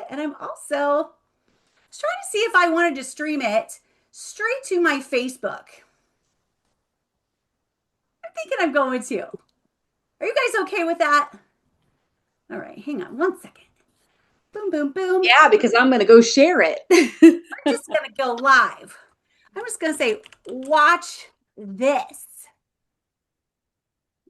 And I'm also trying to see if I wanted to stream it straight to my Facebook. I'm thinking I'm going to. Are you guys okay with that? All right, hang on one second. Boom, boom, boom. Yeah, because I'm going to go share it. I'm just going to go live. I'm just going to say, watch this.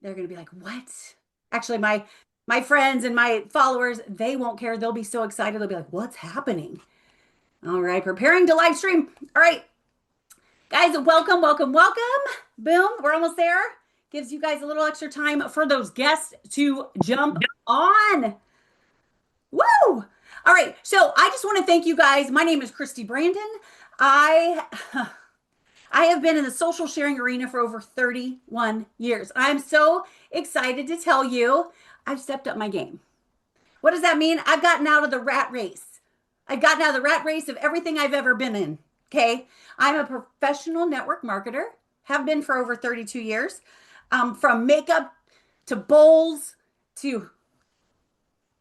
They're going to be like, what? Actually, my friends and my followers, they won't care. They'll be so excited. They'll be like, what's happening? All right, preparing to live stream. All right, guys, welcome, welcome, welcome. Boom, we're almost there. Gives you guys a little extra time for those guests to jump on. Woo! All right, so I just want to thank you guys. My name is Christy Brandon. I I have been in the social sharing arena for over 31 years. I'm so excited to tell you I've stepped up my game. What does that mean? I've gotten out of the rat race. I've gotten out of the rat race of everything I've ever been in. Okay. I'm a professional network marketer, have been for over 32 years, from makeup to bowls to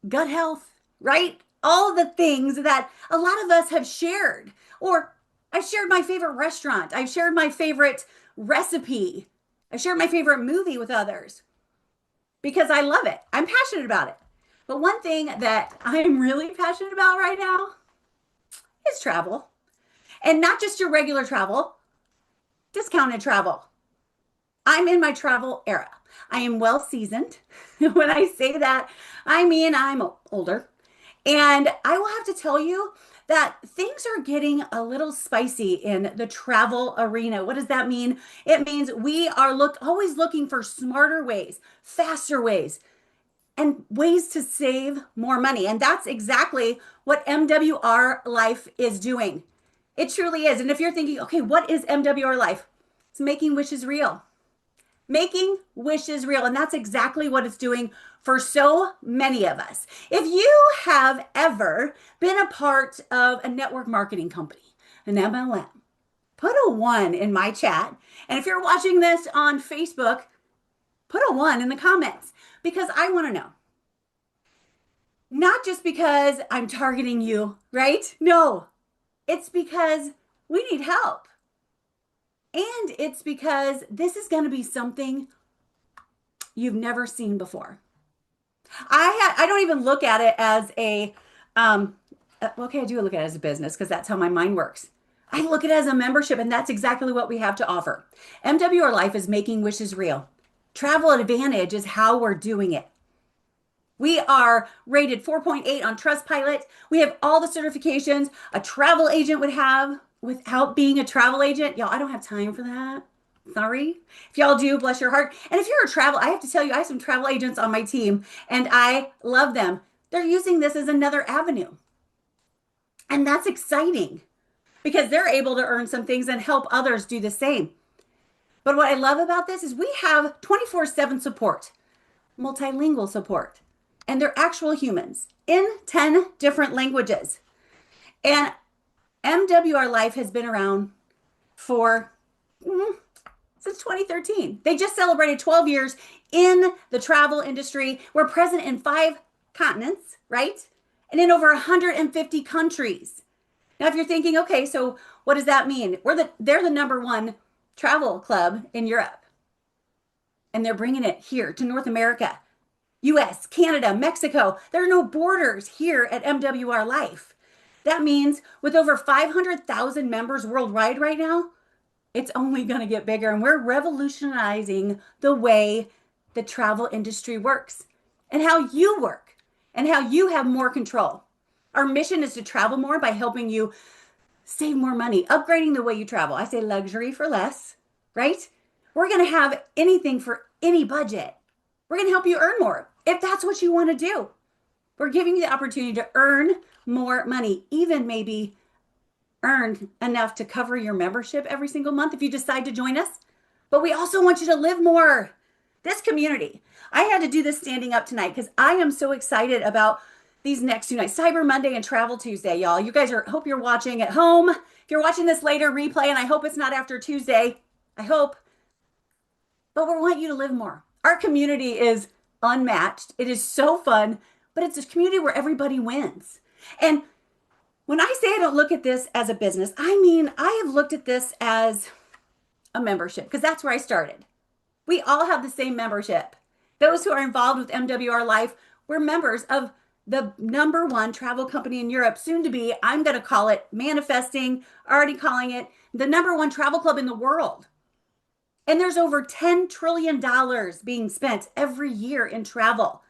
gut health, right? All the things that a lot of us have shared. Or I've shared my favorite restaurant, I've shared my favorite recipe, I've shared my favorite movie with others because I love it. I'm passionate about it. But one thing that I'm really passionate about right now is travel. And not just your regular travel, discounted travel. I'm in my travel era. I am well seasoned. When I say that, I mean I'm older. And I will have to tell you that things are getting a little spicy in the travel arena. What does that mean? It means we are always looking for smarter ways, faster ways, and ways to save more money. And that's exactly what MWR Life is doing. It truly is. And if you're thinking, okay, what is MWR Life? It's making wishes real. Making wishes real. And that's exactly what it's doing for so many of us. If you have ever been a part of a network marketing company, an MLM, put a one in my chat. And if you're watching this on Facebook, put a one in the comments because I want to know. Not just because I'm targeting you, right? No, it's because we need help. And it's because this is going to be something you've never seen before. I don't even look at it as okay, I do look at it as a business because that's how my mind works. I look at it as a membership, and that's exactly what we have to offer. MWR Life is making wishes real. Travel Advantage is how we're doing it. We are rated 4.8 on Trustpilot. We have all the certifications a travel agent would have without being a travel agent. Y'all, I don't have time for that. Sorry. If y'all do, bless your heart. And if you're a travel, I have to tell you, I have some travel agents on my team and I love them. They're using this as another avenue. And that's exciting because they're able to earn some things and help others do the same. But what I love about this is we have 24/7 support, multilingual support, and they're actual humans in 10 different languages. And MWR Life has been around for since 2013. They just celebrated 12 years in the travel industry. We're present in 5 continents, right? And in over 150 countries. Now, if you're thinking, okay, so what does that mean? They're the number one travel club in Europe. And they're bringing it here to North America, US, Canada, Mexico. There are no borders here at MWR Life. That means with over 500,000 members worldwide right now, it's only going to get bigger. And we're revolutionizing the way the travel industry works and how you work and how you have more control. Our mission is to travel more by helping you save more money, upgrading the way you travel. I say luxury for less, right? We're going to have anything for any budget. We're going to help you earn more if that's what you want to do. We're giving you the opportunity to earn more money, even maybe earn enough to cover your membership every single month if you decide to join us. But we also want you to live more. This community. I had to do this standing up tonight because I am so excited about these next 2 nights, Cyber Monday and Travel Tuesday, y'all. You guys hope you're watching at home. If you're watching this later, replay, and I hope it's not after Tuesday. I hope. But we want you to live more. Our community is unmatched. It is so fun, but it's a community where everybody wins. And when I say I don't look at this as a business, I mean, I have looked at this as a membership because that's where I started. We all have the same membership. Those who are involved with MWR Life, we're members of the number one travel company in Europe, soon to be, I'm going to call it manifesting, already calling it the number one travel club in the world. And there's over $10 trillion being spent every year in travel.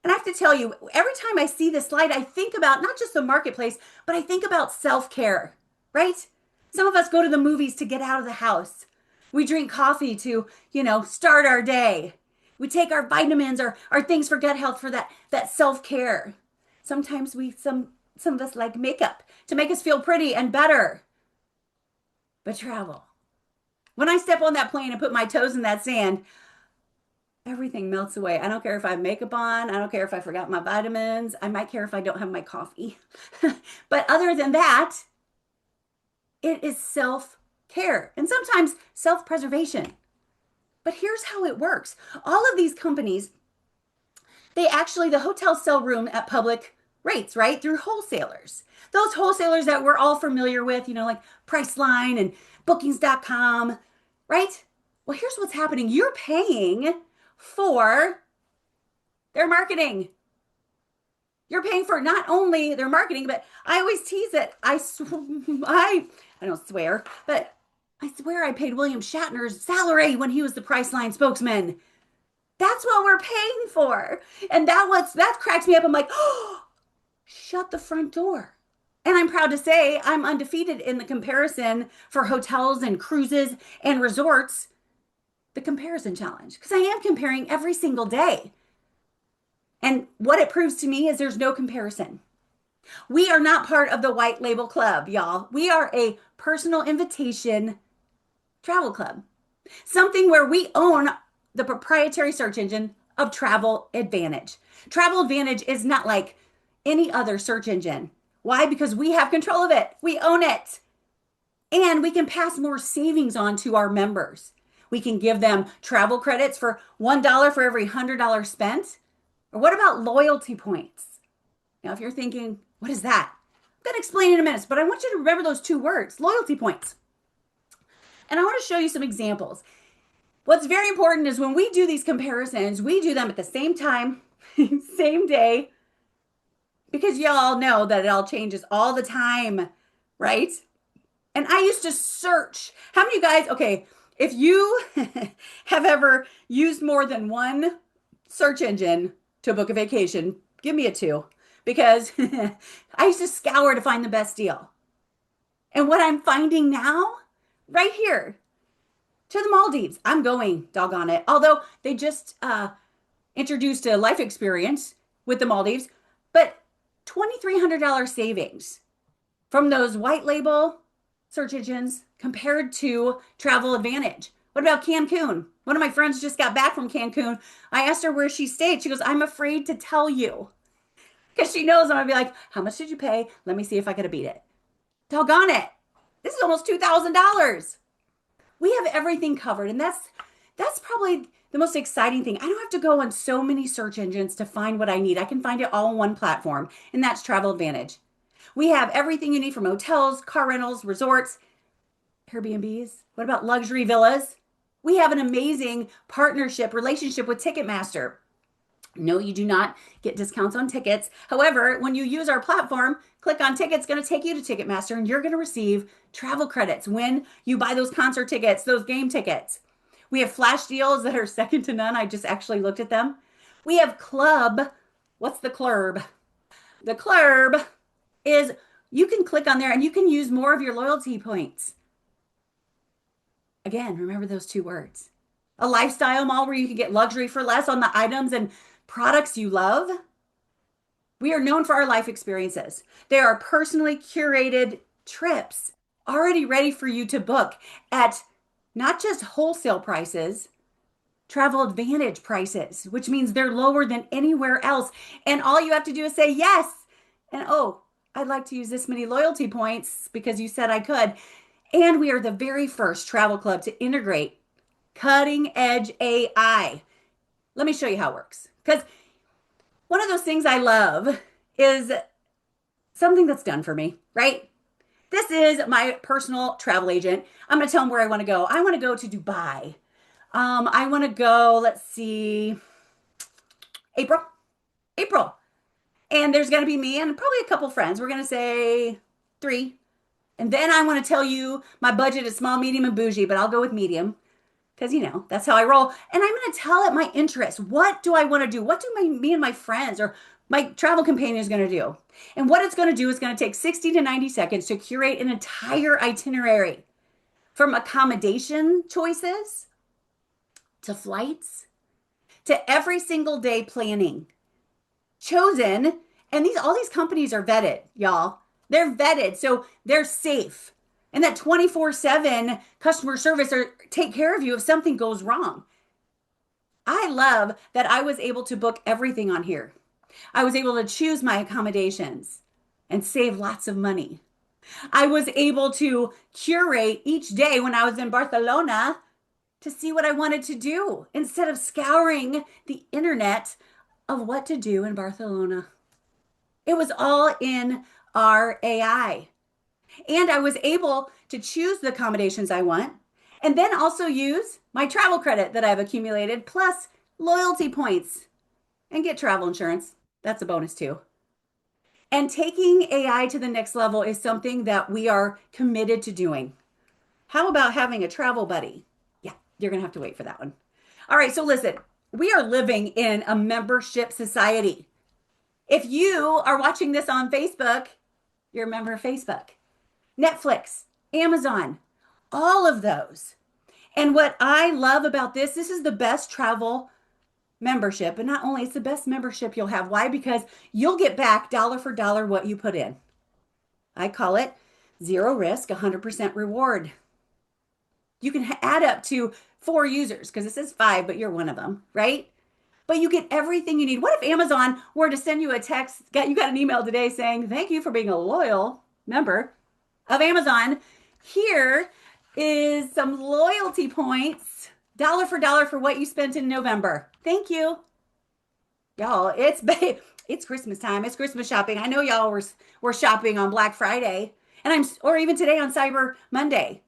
And I have to tell you, every time I see this slide, I think about not just the marketplace, but I think about self care, right? Some of us go to the movies to get out of the house. We drink coffee to, start our day. We take our vitamins or our things for gut health for that self care. Sometimes some of us like makeup to make us feel pretty and better. But travel. When I step on that plane and put my toes in that sand, everything melts away. I don't care if I have makeup on. I don't care if I forgot my vitamins. I might care if I don't have my coffee. But other than that, it is self-care and sometimes self-preservation. But here's how it works. All of these companies, the hotels sell room at public rates, right? Through wholesalers. Those wholesalers that we're all familiar with, like Priceline and Bookings.com, right? Well, here's what's happening. You're paying for their marketing. You're paying for not only their marketing, but I always tease it. I don't swear, but I swear I paid William Shatner's salary when he was the Priceline spokesman. That's what we're paying for. And that cracks me up. I'm like, oh, shut the front door. And I'm proud to say I'm undefeated in the comparison for hotels and cruises and resorts, the comparison challenge, because I am comparing every single day. And what it proves to me is there's no comparison. We are not part of the white label club, y'all. We are a personal invitation travel club, something where we own the proprietary search engine of Travel Advantage. Travel Advantage is not like any other search engine. Why? Because we have control of it. We own it. And we can pass more savings on to our members. We can give them travel credits for $1 for every $100 spent. Or what about loyalty points? Now, if you're thinking, what is that? I'm going to explain in a minute, but I want you to remember those two words, loyalty points. And I want to show you some examples. What's very important is when we do these comparisons, we do them at the same time, same day, because y'all know that it all changes all the time, right? And I used to search. How many of you guys, okay, if you have ever used more than one search engine to book a vacation, give me a 2, because I used to scour to find the best deal. And what I'm finding now, right here, to the Maldives. I'm going, doggone it. Although they just introduced a life experience with the Maldives, but $2,300 savings from those white label search engines compared to Travel Advantage. What about Cancun? One of my friends just got back from Cancun. I asked her where she stayed. She goes, I'm afraid to tell you. Because she knows I'm going to be like, how much did you pay? Let me see if I could beat it. Doggone it. This is almost $2,000. We have everything covered. And that's probably the most exciting thing. I don't have to go on so many search engines to find what I need. I can find it all on one platform, and that's Travel Advantage. We have everything you need from hotels, car rentals, resorts, Airbnbs. What about luxury villas? We have an amazing relationship with Ticketmaster. No, you do not get discounts on tickets. However, when you use our platform, click on tickets, it's going to take you to Ticketmaster, and you're going to receive travel credits when you buy those concert tickets, those game tickets. We have flash deals that are second to none. I just actually looked at them. We have Club. What's the Club? The Club is you can click on there and you can use more of your loyalty points. Again, remember those 2 words. A lifestyle mall where you can get luxury for less on the items and products you love. We are known for our life experiences. They are personally curated trips already ready for you to book at not just wholesale prices, Travel Advantage prices, which means they're lower than anywhere else. And all you have to do is say yes. And oh, I'd like to use this many loyalty points because you said I could. And we are the very first travel club to integrate cutting edge AI. Let me show you how it works. Because one of those things I love is something that's done for me, right? This is my personal travel agent. I'm going to tell them where I want to go. I want to go to Dubai. I want to go, let's see, April. April. And there's going to be me and probably a couple friends. We're going to say three. And then I want to tell you my budget is small, medium, and bougie, but I'll go with medium because, that's how I roll. And I'm going to tell it my interests. What do I want to do? What do me and my friends or my travel companion is going to do? And what it's going to do is going to take 60 to 90 seconds to curate an entire itinerary from accommodation choices to flights to every single day planning chosen. And all these companies are vetted, y'all. They're vetted, so they're safe. And that 24/7 customer service or take care of you if something goes wrong. I love that I was able to book everything on here. I was able to choose my accommodations and save lots of money. I was able to curate each day when I was in Barcelona to see what I wanted to do instead of scouring the internet of what to do in Barcelona. It was all in our AI. And I was able to choose the accommodations I want and then also use my travel credit that I've accumulated plus loyalty points and get travel insurance. That's a bonus too. And taking AI to the next level is something that we are committed to doing. How about having a travel buddy? Yeah, you're going to have to wait for that one. All right, so listen, we are living in a membership society. If you are watching this on Facebook, you're a member of Facebook, Netflix, Amazon, all of those. And what I love about this is the best travel membership. And not only it's the best membership you'll have. Why? Because you'll get back dollar for dollar what you put in. I call it zero risk, 100% reward. You can add up to 4 users because it says 5, but you're one of them, right? But you get everything you need. What if Amazon were to send you a text? You got an email today saying, thank you for being a loyal member of Amazon. Here is some loyalty points, dollar for what you spent in November. Thank you. Y'all, it's Christmas time. It's Christmas shopping. I know y'all were shopping on Black Friday or even today on Cyber Monday.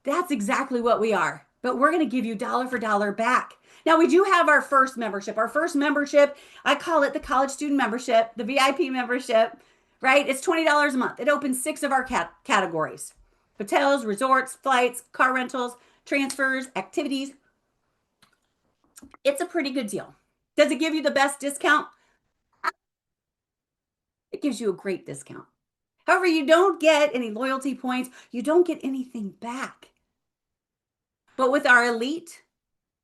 That's exactly what we are. But we're going to give you dollar for dollar back. Now, we do have our first membership. Our first membership, I call it the college student membership, the VIP membership, right? It's $20 a month. It opens 6 of our categories: hotels, resorts, flights, car rentals, transfers, activities. It's a pretty good deal. Does it give you the best discount? It gives you a great discount. However, you don't get any loyalty points. You don't get anything back. But with our elite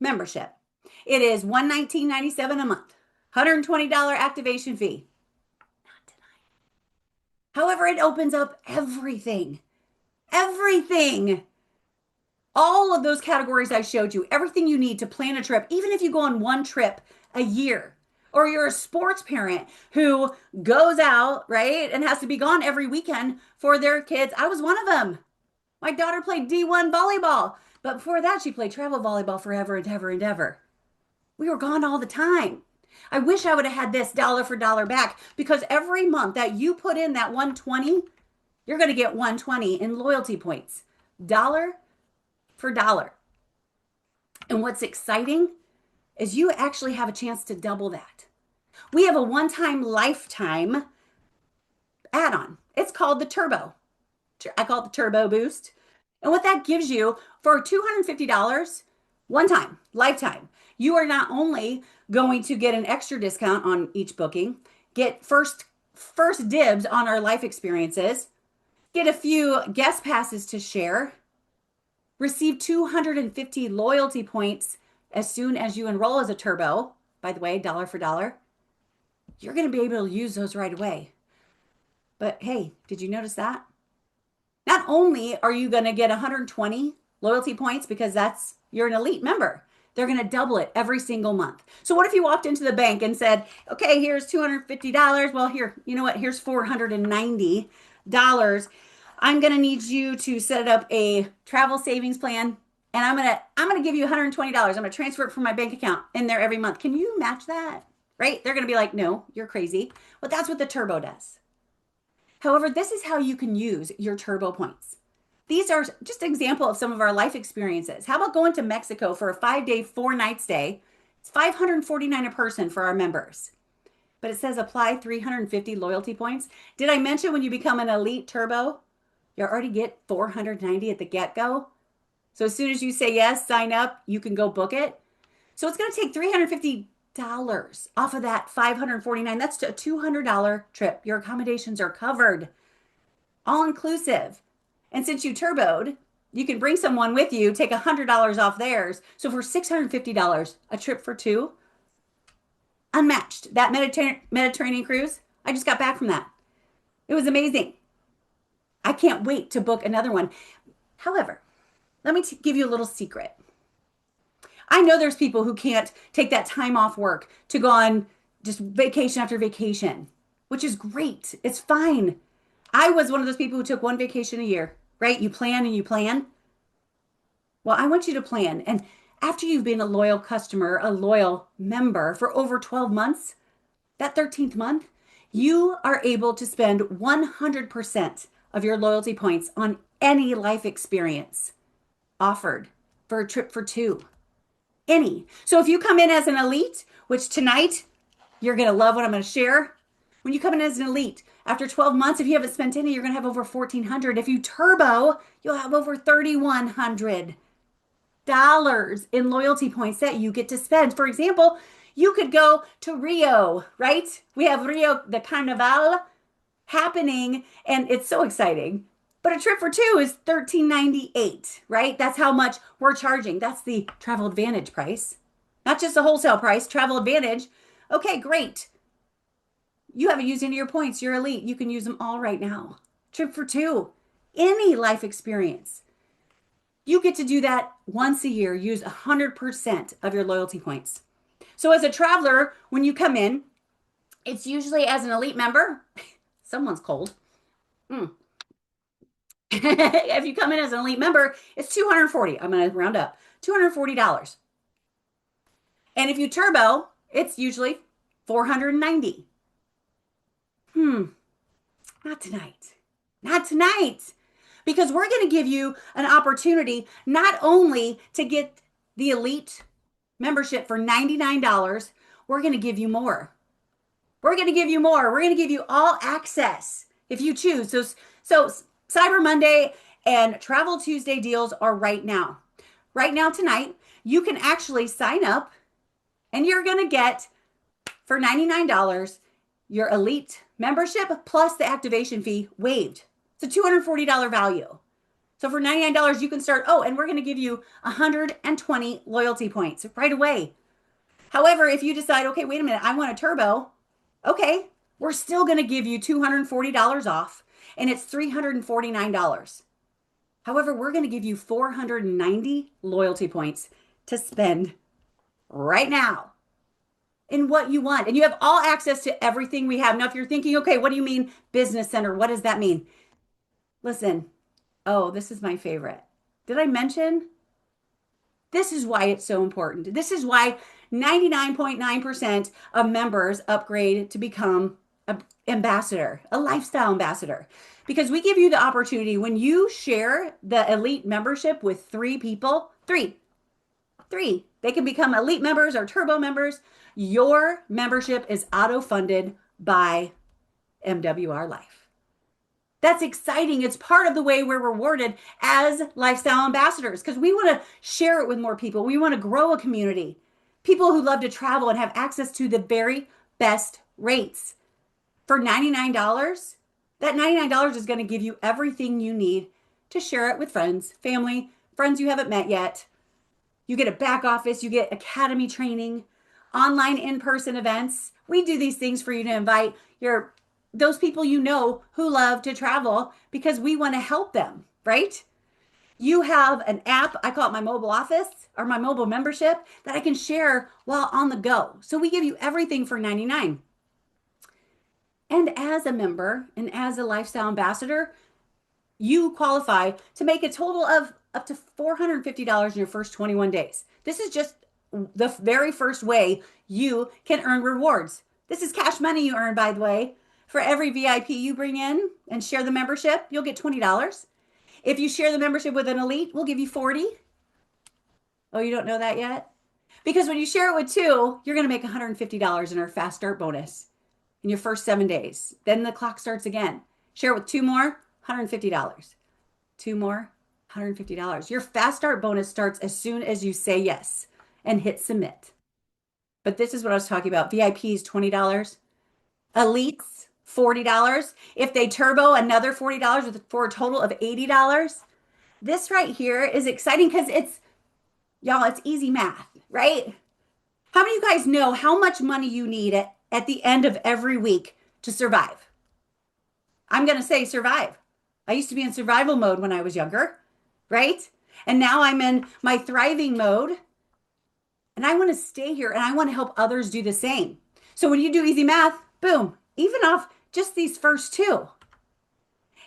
membership, it is $119.97 a month, $120 activation fee. Not tonight. However, it opens up everything. Everything. All of those categories I showed you, everything you need to plan a trip, even if you go on one trip a year, or you're a sports parent who goes out, right, and has to be gone every weekend for their kids. I was one of them. My daughter played D1 volleyball, but before that, she played travel volleyball forever and ever and ever. We were gone all the time. I wish I would have had this dollar for dollar back because every month that you put in that 120, you're going to get 120 in loyalty points, dollar for dollar. And what's exciting is you actually have a chance to double that. We have a one-time lifetime add-on. It's called the Turbo. I call it the Turbo Boost. And what that gives you for $250, one time, lifetime, you are not only going to get an extra discount on each booking, get first dibs on our life experiences, get a few guest passes to share, receive 250 loyalty points as soon as you enroll as a Turbo. By the way, dollar for dollar. You're going to be able to use those right away. But hey, did you notice that? Not only are you going to get 120 loyalty points because you're an elite member, they're going to double it every single month. So what if you walked into the bank and said, okay, here's $250. Well, here, you know what? Here's $490. I'm going to need you to set up a travel savings plan, and I'm going to give you $120. I'm going to transfer it from my bank account in there every month. Can you match that? Right? They're going to be like, no, you're crazy. Well, that's what the Turbo does. However, this is how you can use your turbo points. These are just an example of some of our life experiences. How about going to Mexico for a 5-day, 4-night stay? It's $549 a person for our members. But it says apply 350 loyalty points. Did I mention when you become an elite turbo, you already get 490 at the get-go? So as soon as you say yes, sign up, you can go book it. So it's going to take $350 off of that $549. That's a $200 trip. Your accommodations are covered, all inclusive. And since you turboed, you can bring someone with you, take $100 off theirs. So for $650, a trip for two, unmatched. That Mediterranean cruise, I just got back from that. It was amazing. I can't wait to book another one. However, let me give you a little secret. I know there's people who can't take that time off work to go on just vacation after vacation, which is great. It's fine. I was one of those people who took one vacation a year, right? You plan and you plan. Well, I want you to plan. And after you've been a loyal customer, a loyal member for over 12 months, that 13th month, you are able to spend 100% of your loyalty points on any life experience offered for a trip for two. Any. So if you come in as an elite, which tonight you're going to love what I'm going to share. When you come in as an elite, after 12 months, if you haven't spent any, you're going to have over $1,400. If you turbo, you'll have over $3,100 in loyalty points that you get to spend. For example, you could go to Rio, right? We have Rio de Carnaval happening, and it's so exciting. But a trip for two is $13.98, right? That's how much we're charging. That's the Travel Advantage price, not just the wholesale price, Travel Advantage. Okay, great. You haven't used any of your points. You're elite. You can use them all right now. Trip for two, any life experience. You get to do that once a year. Use 100% of your loyalty points. So as a traveler, when you come in, it's usually as an elite member. Someone's cold. If you come in as an elite member, it's $240. I'm going to round up. $240. And if you turbo, it's usually $490. Not tonight. Not tonight. Because we're going to give you an opportunity not only to get the elite membership for $99, we're going to give you more. We're going to give you more. We're going to give you all access if you choose. So Cyber Monday and Travel Tuesday deals are right now. Right now tonight, you can actually sign up and you're going to get for $99 your elite membership plus the activation fee waived. It's a $240 value. So for $99, you can start. Oh, and we're going to give you 120 loyalty points right away. However, if you decide, okay, wait a minute, I want a turbo. Okay, we're still going to give you $240 off, and it's $349. However, we're going to give you 490 loyalty points to spend right now in what you want. And you have all access to everything we have. Now, if you're thinking, okay, what do you mean business center? What does that mean? Listen, oh, this is my favorite. Did I mention? This is why it's so important. This is why 99.9% of members upgrade to become an ambassador, a lifestyle ambassador. Because we give you the opportunity when you share the elite membership with 3 people, three, they can become elite members or turbo members. Your membership is auto-funded by MWR Life. That's exciting. It's part of the way we're rewarded as lifestyle ambassadors because we want to share it with more people. We want to grow a community. People who love to travel and have access to the very best rates. For $99, that $99 is going to give you everything you need to share it with friends, family, friends you haven't met yet. You get a back office, you get academy training, online in-person events. We do these things for you to invite those people you know who love to travel because we want to help them, right? You have an app, I call it my mobile office or my mobile membership that I can share while on the go. So we give you everything for $99. And as a member and as a lifestyle ambassador, you qualify to make a total of up to $450 in your first 21 days. This is just the very first way you can earn rewards. This is cash money you earn, by the way, For every VIP you bring in and share the membership, you'll get $20. If you share the membership with an elite, we'll give you 40. Oh, you don't know that yet? Because when you share it with two, you're going to make $150 in our fast start bonus in your first 7 days. Then the clock starts again. Share it with two more, $150. Two more, $150. Your fast start bonus starts as soon as you say yes and hit submit. But this is what I was talking about. VIPs, $20. Elites, $40. If they turbo, another $40 for a total of $80. This right here is exciting because y'all, it's easy math, right? How many of you guys know how much money you need at the end of every week to survive? I'm going to say survive. I used to be in survival mode when I was younger, right? And now I'm in my thriving mode. And I want to stay here and I want to help others do the same. So when you do easy math, boom, even off just these first two.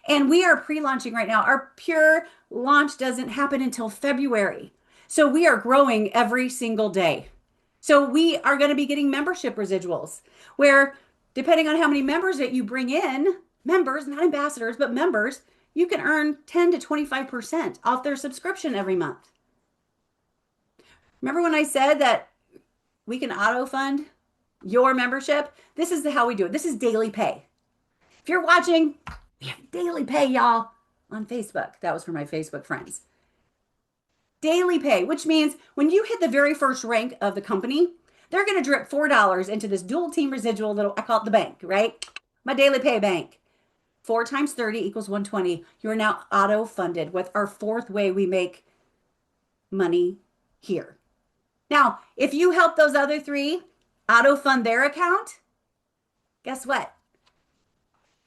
And we are pre-launching right now. Our pure launch doesn't happen until February. So we are growing every single day. So we are going to be getting membership residuals where depending on how many members that you bring in, members, not ambassadors, but members, you can earn 10 to 25% off their subscription every month. Remember when I said that we can auto fund your membership? This is how we do it. This is daily pay. If you're watching, we have daily pay, y'all, on Facebook. That was for my Facebook friends. Daily pay, which means when you hit the very first rank of the company, they're going to drip $4 into this dual team residual little, I call it the bank, right? My daily pay bank. 4 times 30 equals 120. You're now auto funded with our fourth way we make money here. Now, if you help those other three auto fund their account, guess what?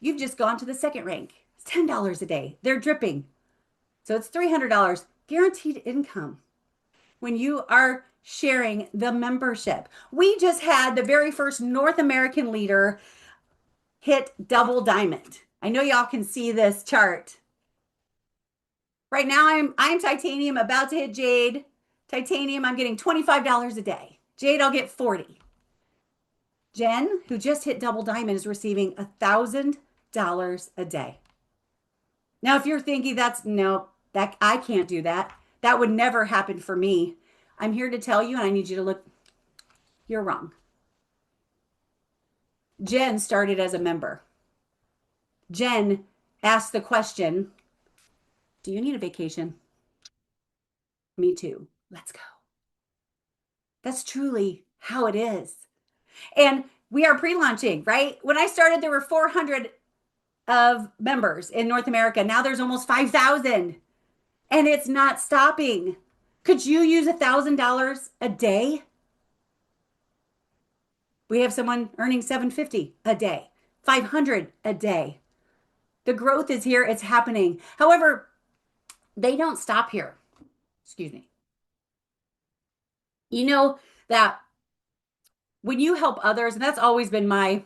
You've just gone to the second rank. It's $10 a day. They're dripping. So it's $300 guaranteed income when you are sharing the membership. We just had the very first North American leader hit double diamond. I know y'all can see this chart. Right now I'm titanium, about to hit jade. Titanium, I'm getting $25 a day. Jade, I'll get 40. Jen, who just hit double diamond, is receiving $1,000 a day. Now, if you're thinking that I can't do that, that would never happen for me. I'm here to tell you, and I need you to look, you're wrong. Jen started as a member. Jen asked the question, do you need a vacation? Me too. Let's go. That's truly how it is. And we are pre-launching, right? When I started, there were 400 of members in North America. Now there's almost 5,000 and it's not stopping. Could you use $1,000 a day? We have someone earning $750 a day, $500 a day. The growth is here. It's happening. However, they don't stop here. Excuse me. You know that when you help others, and that's always been my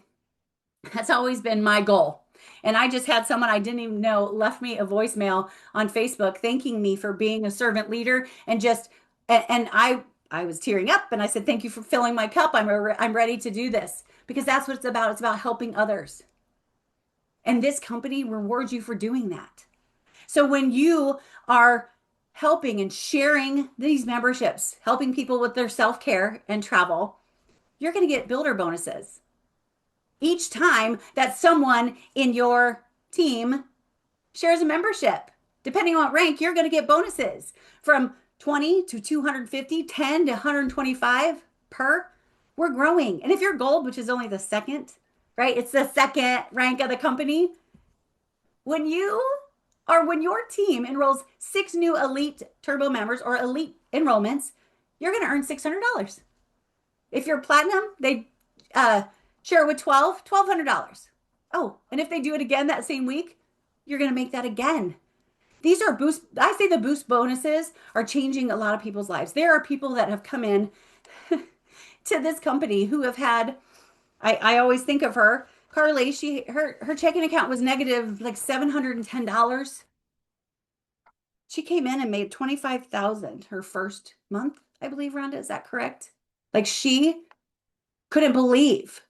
goal. And I just had someone I didn't even know left me a voicemail on Facebook thanking me for being a servant leader and I was tearing up and I said, thank you for filling my cup. I'm ready to do this because that's what it's about. It's about helping others. And this company rewards you for doing that. So when you are helping and sharing these memberships, helping people with their self-care and travel, you're going to get builder bonuses. Each time that someone in your team shares a membership, depending on what rank, you're going to get bonuses from 20 to 250, 10 to 125 per. We're growing. And if you're gold, which is only the second, right? It's the second rank of the company. When your team enrolls 6 new elite turbo members or elite enrollments, you're going to earn $600. If you're platinum, they share with 12, $1,200. Oh, and if they do it again that same week, you're going to make that again. These are I say the boost bonuses are changing a lot of people's lives. There are people that have come in to this company who have had, I always think of her, Carly, her checking account was negative like $710. She came in and made $25,000 her first month, I believe, Rhonda, is that correct? Like she couldn't believe.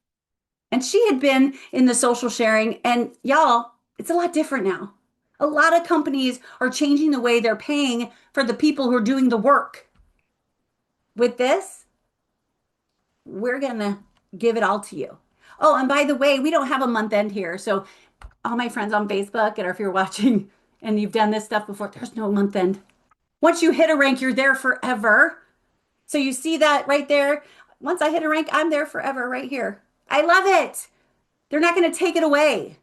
And she had been in the social sharing, and y'all, it's a lot different now. A lot of companies are changing the way they're paying for the people who are doing the work. With this, we're going to give it all to you. Oh, and by the way, we don't have a month end here. So, all my friends on Facebook, and if you're watching and you've done this stuff before, there's no month end. Once you hit a rank, you're there forever. So, you see that right there? Once I hit a rank, I'm there forever right here. I love it. They're not going to take it away.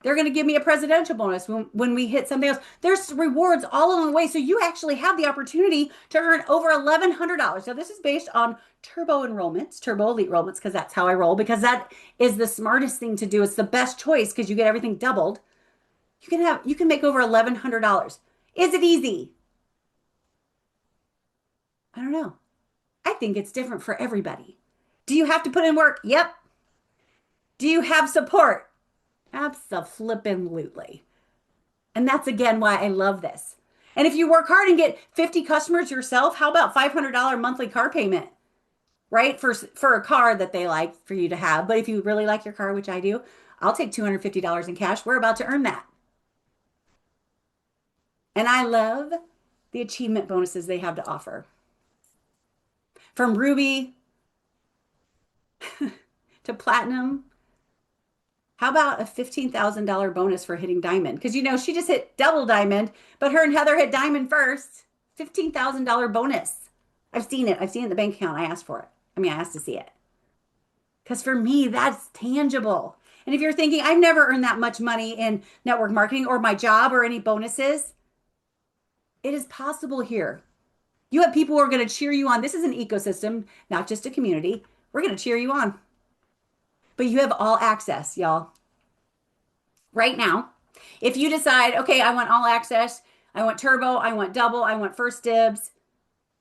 They're going to give me a presidential bonus when we hit something else. There's rewards all along the way. So you actually have the opportunity to earn over $1,100. Now, this is based on turbo enrollments, turbo elite enrollments, because that's how I roll, because that is the smartest thing to do. It's the best choice because you get everything doubled. You can make over $1,100. Is it easy? I don't know. I think it's different for everybody. Do you have to put in work? Yep. Do you have support? Abso-flippin-lutely. And that's again why I love this. And if you work hard and get 50 customers yourself, how about $500 monthly car payment, right? For a car that they like for you to have. But if you really like your car, which I do, I'll take $250 in cash. We're about to earn that. And I love the achievement bonuses they have to offer. From Ruby to Platinum. How about a $15,000 bonus for hitting Diamond? Because she just hit double Diamond, but her and Heather hit Diamond first. $15,000 bonus. I've seen it. I've seen it in the bank account. I asked for it. I asked to see it. Because for me, that's tangible. And if you're thinking, I've never earned that much money in network marketing or my job or any bonuses, it is possible here. You have people who are going to cheer you on. This is an ecosystem, not just a community. We're going to cheer you on. But you have all access, y'all. Right now, if you decide, okay, I want all access, I want turbo, I want double, I want first dibs,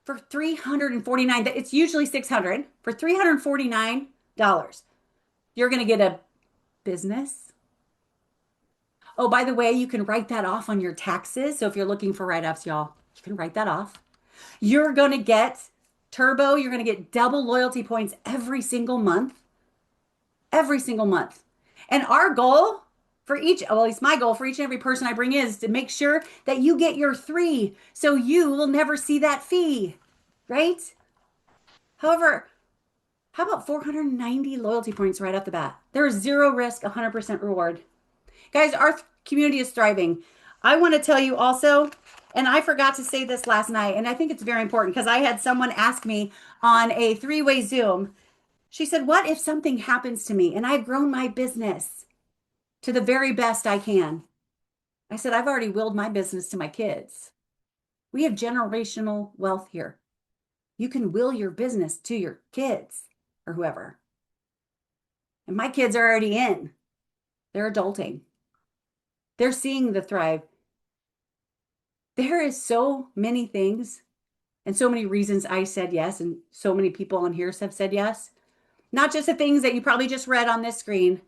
for $349, it's usually $600. For $349, you're going to get a business. Oh, by the way, you can write that off on your taxes. So if you're looking for write-offs, y'all, you can write that off. You're going to get turbo, you're going to get double loyalty points every single month. Every single month. And our goal for at least my goal for each and every person I bring in is to make sure that you get your 3 so you will never see that fee, right? However, how about 490 loyalty points right off the bat? There is 0 risk, 100% reward. Guys, our community is thriving. I want to tell you also, and I forgot to say this last night, and I think it's very important because I had someone ask me on a 3-way Zoom. She said, what if something happens to me and I've grown my business to the very best I can? I said, I've already willed my business to my kids. We have generational wealth here. You can will your business to your kids or whoever. And my kids are already in. They're adulting. They're seeing the thrive. There is so many things and so many reasons I said yes, and so many people on here have said yes. Not just the things that you probably just read on this screen,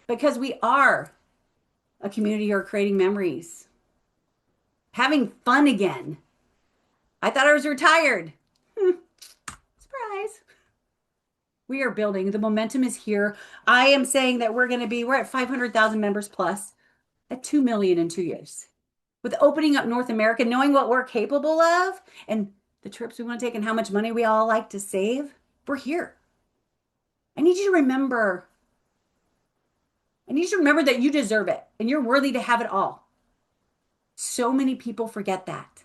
because we are a community who are creating memories, having fun again. I thought I was retired. Surprise. We are building. The momentum is here. I am saying that we're at 500,000 members plus at 2 million in 2 years. With opening up North America, knowing what we're capable of and the trips we want to take and how much money we all like to save, we're here. I need you to remember that you deserve it and you're worthy to have it all. So many people forget that.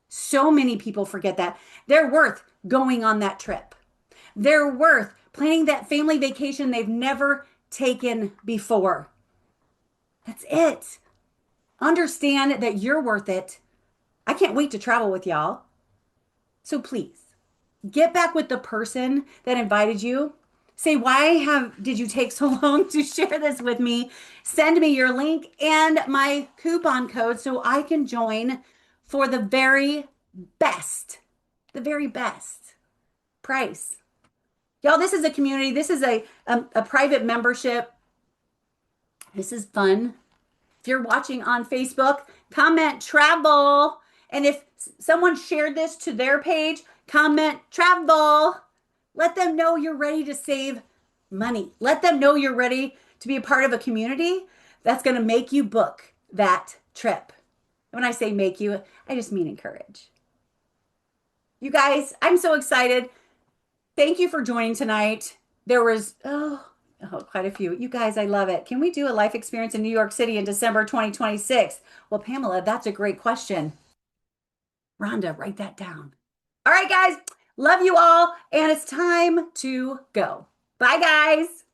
So many people forget that. They're worth going on that trip. They're worth planning that family vacation they've never taken before. That's it. Understand that you're worth it. I can't wait to travel with y'all. So please, get back with the person that invited you. Say, why did you take so long to share this with me? Send me your link and my coupon code so I can join for the very best price. Y'all, this is a community. This is a private membership. This is fun. If you're watching on Facebook, comment travel. And if someone shared this to their page, comment travel. Let them know you're ready to save money. Let them know you're ready to be a part of a community that's going to make you book that trip. When I say make you, I just mean encourage. You guys, I'm so excited. Thank you for joining tonight. There was, quite a few. You guys, I love it. Can we do a life experience in New York City in December 2026? Well, Pamela, that's a great question. Rhonda, write that down. All right, guys, love you all. And it's time to go. Bye, guys.